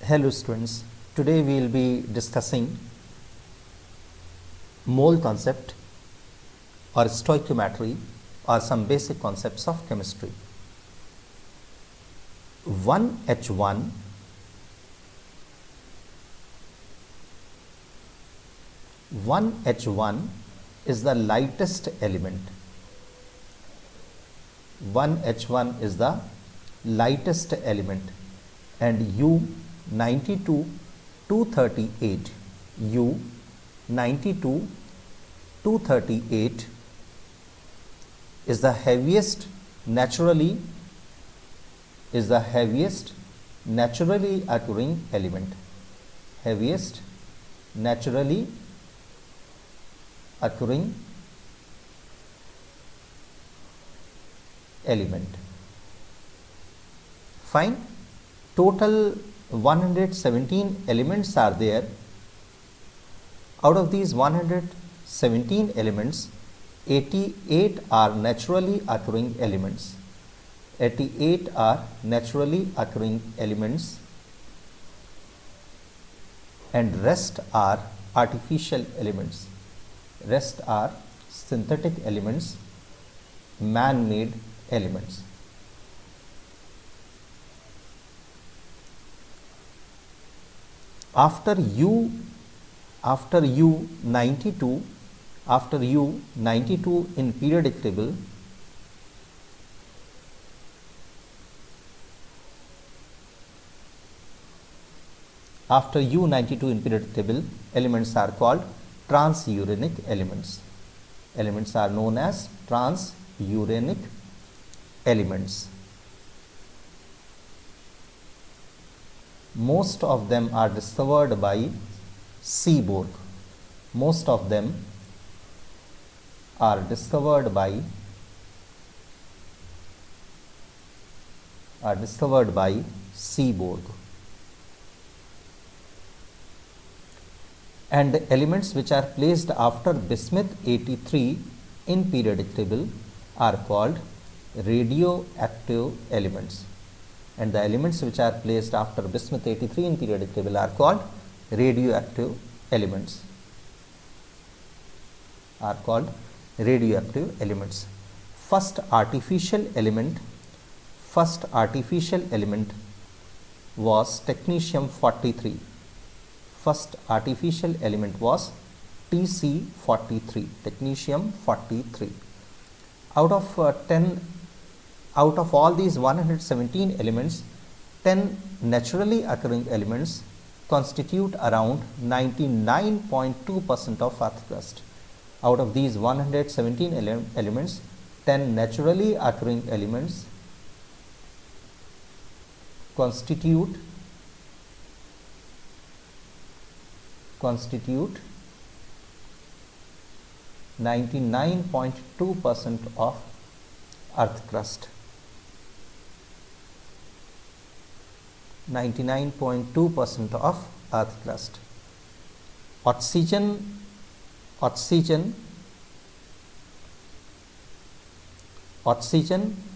Hello students, today we will be discussing mole concept or stoichiometry or some basic concepts of chemistry. 1H1 1H1 is the lightest element. 1H1 is the lightest element and U92 238 U92 238 is the heaviest naturally occurring element. Heaviest naturally occurring element. Fine. Total 117 elements are there. Out of these 117 elements, 88 are naturally occurring elements. 88 are naturally occurring elements and rest are artificial elements. Rest are synthetic elements, man-made elements. After U92 in periodic table, elements are called transuranic elements. Elements are known as transuranic elements. Most of them are discovered by Seaborg. Most of them are discovered by Seaborg. And the elements which are placed after bismuth 83 in periodic table are called radioactive elements. And the elements which are placed after bismuth 83 in periodic table are called radioactive elements. First artificial element was technetium 43. First artificial element was TC43, technetium 43. Out of all these 117 elements, 10 naturally occurring elements constitute around 99.2% of earth crust. Out of these 117 elements, 10 naturally occurring elements constitute 99.2% of earth crust. 99.2% of earth crust. Oxygen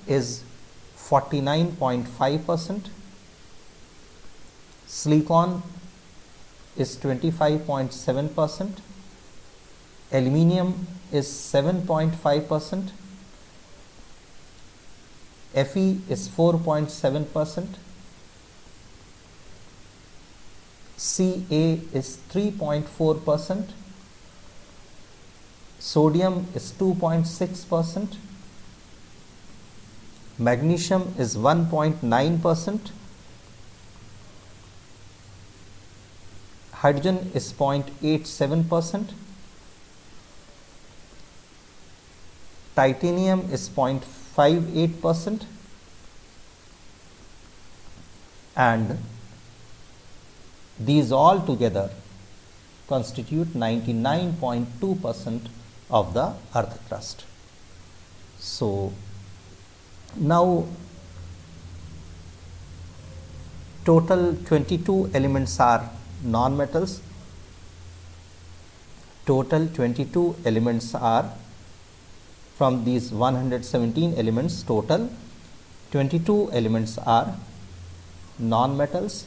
is 49.5%. Silicon is 25.7%. Aluminium is 7.5%. Fe is 4.7%. Ca is 3.4%. Sodium is 2.6%. Magnesium is 1.9%. Hydrogen is 0.87%. Titanium is 0.58%. And these all together constitute 99.2% of the earth crust. So now total 22 elements are non-metals. Total 22 elements are from these 117 elements. Total 22 elements are non-metals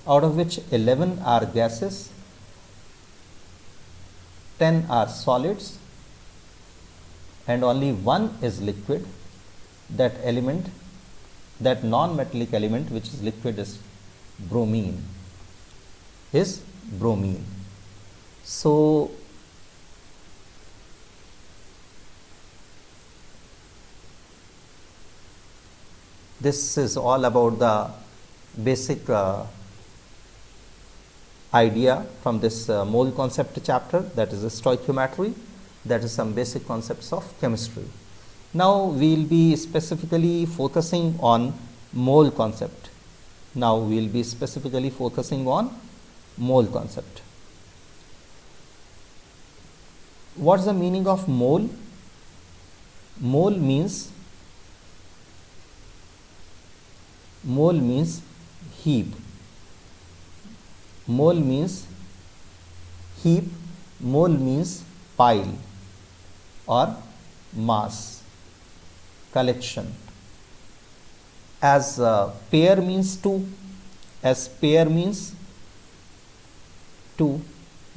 out of which 11 are gases, 10 are solids, and only one is liquid. That element, that non-metallic element which is liquid is bromine. So this is all about the basic idea from this mole concept chapter, that is stoichiometry, that is some basic concepts of chemistry. Now we will be specifically focusing on mole concept. What's the meaning of mole? Mole means heap. Mole means pile or mass, collection. As pair means 2,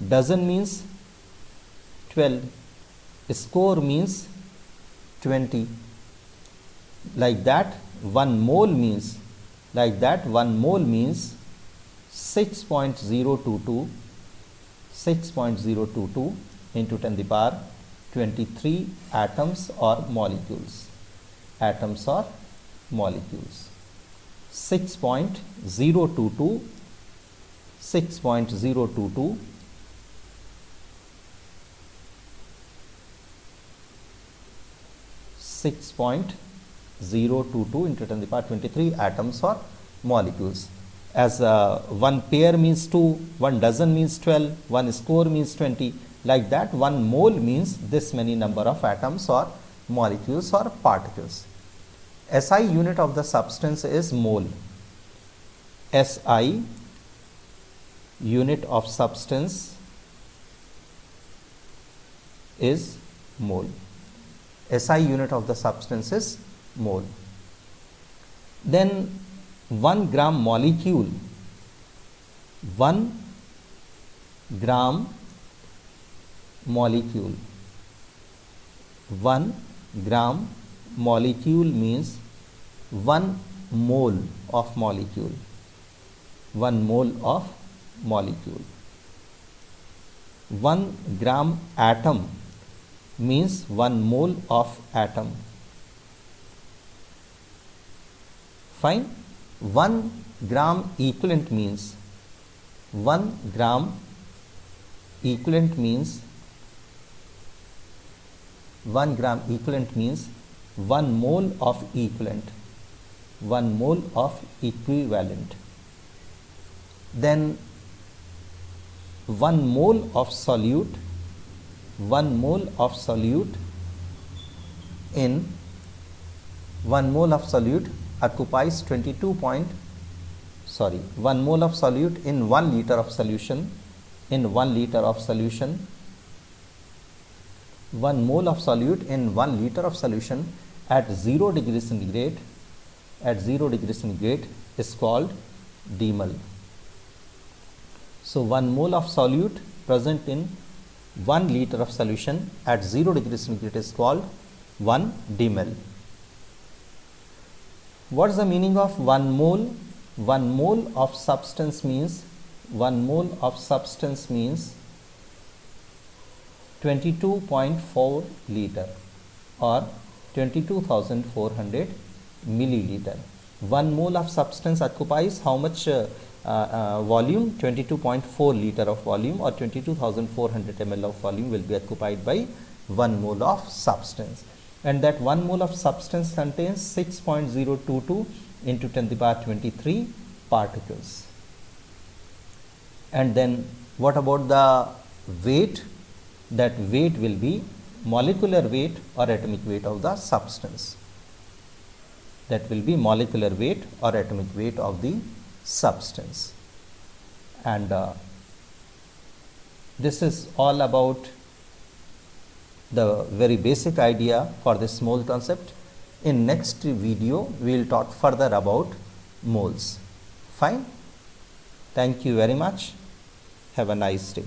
dozen means 12, score means 20. Like that, one mole means 6.022 into 10 to the power 23 atoms or molecules. 6.022 into 10 to the power 23 atoms or molecules. As one pair means 2, one dozen means 12, one score means 20. Like that, one mole means this many number of atoms or molecules or particles. SI unit of the substance is mole. SI unit of substance is mole. SI unit of the substance is mole. Then 1 gram molecule, 1 gram molecule, 1 gram molecule means 1 mole of molecule, 1 mole of molecule. 1 gram atom means 1 mole of atom. Fine. 1 gram equivalent means 1 gram equivalent means 1 gram equivalent means 1 mole of equivalent, 1 mole of equivalent. Then 1 mole of solute, 1 mole of solute in 1 mole of solute occupies 1 mole of solute in 1 liter of solution, 1 mole of solute in 1 liter of solution at 0 degrees centigrade, is called demol. So 1 mole of solute present in 1 liter of solution at 0 degrees centigrade is called 1 demol. What is the meaning of 1 mole? 1 mole of substance means 22.4 liter or 22,400 milliliter. 1 mole of substance occupies how much volume? 22.4 liter of volume or 22,400 ml of volume will be occupied by 1 mole of substance. And that 1 mole of substance contains 6.022 into 10 to the power 23 particles. And then what about the weight? That weight will be molecular weight or atomic weight of the substance. That will be molecular weight or atomic weight of the substance. And this is all about the very basic idea for this mole concept. In next video, we will talk further about moles. Fine. Thank you very much. Have a nice day.